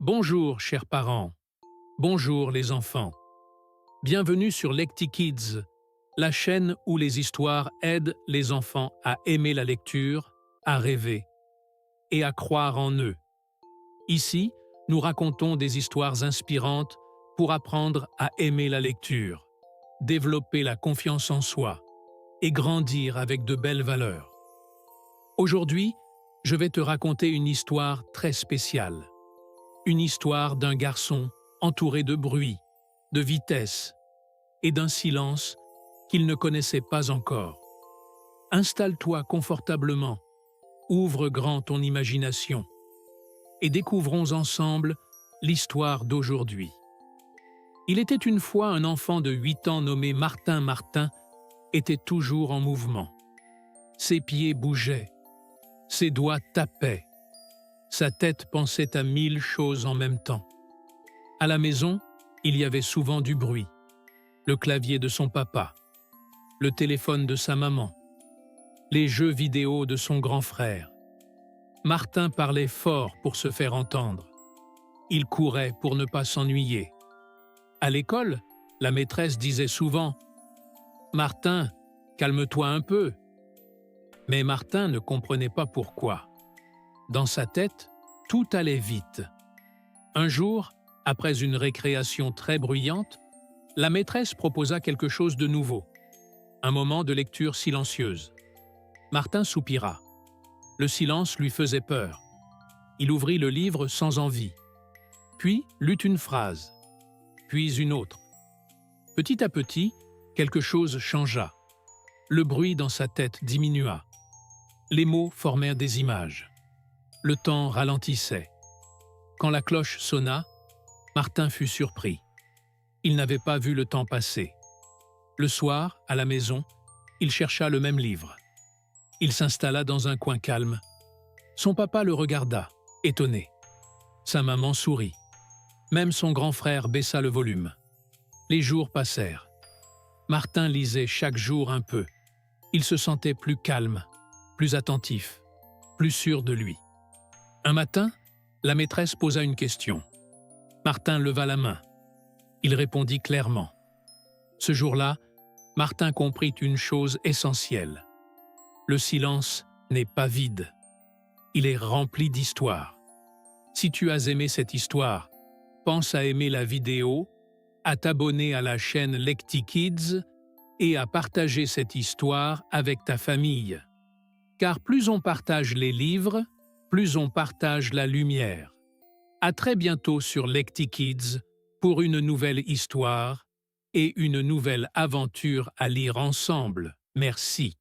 Bonjour, chers parents. Bonjour, les enfants. Bienvenue sur LectiKids, la chaîne où les histoires aident les enfants à aimer la lecture, à rêver et à croire en eux. Ici, nous racontons des histoires inspirantes pour apprendre à aimer la lecture, développer la confiance en soi et grandir avec de belles valeurs. Aujourd'hui, je vais te raconter une histoire très spéciale. Une histoire d'un garçon entouré de bruit, de vitesse et d'un silence qu'il ne connaissait pas encore. Installe-toi confortablement, ouvre grand ton imagination et découvrons ensemble l'histoire d'aujourd'hui. Il était une fois un enfant de 8 ans nommé Martin. Martin était toujours en mouvement. Ses pieds bougeaient, ses doigts tapaient, sa tête pensait à 1000 choses en même temps. À la maison, il y avait souvent du bruit. Le clavier de son papa, le téléphone de sa maman, les jeux vidéo de son grand frère. Martin parlait fort pour se faire entendre. Il courait pour ne pas s'ennuyer. À l'école, la maîtresse disait souvent « Martin, calme-toi un peu ». Mais Martin ne comprenait pas pourquoi. Dans sa tête, tout allait vite. Un jour, après une récréation très bruyante, la maîtresse proposa quelque chose de nouveau. Un moment de lecture silencieuse. Martin soupira. Le silence lui faisait peur. Il ouvrit le livre sans envie. Puis lut une phrase. Puis une autre. Petit à petit, quelque chose changea. Le bruit dans sa tête diminua. Les mots formèrent des images. Le temps ralentissait. Quand la cloche sonna, Martin fut surpris. Il n'avait pas vu le temps passer. Le soir, à la maison, il chercha le même livre. Il s'installa dans un coin calme. Son papa le regarda, étonné. Sa maman sourit. Même son grand frère baissa le volume. Les jours passèrent. Martin lisait chaque jour un peu. Il se sentait plus calme, plus attentif, plus sûr de lui. Un matin, la maîtresse posa une question. Martin leva la main. Il répondit clairement. Ce jour-là, Martin comprit une chose essentielle. Le silence n'est pas vide. Il est rempli d'histoires. Si tu as aimé cette histoire, pense à aimer la vidéo, à t'abonner à la chaîne LectiKids et à partager cette histoire avec ta famille. Car plus on partage les livres, plus on partage la lumière. À très bientôt sur LectiKids pour une nouvelle histoire et une nouvelle aventure à lire ensemble. Merci.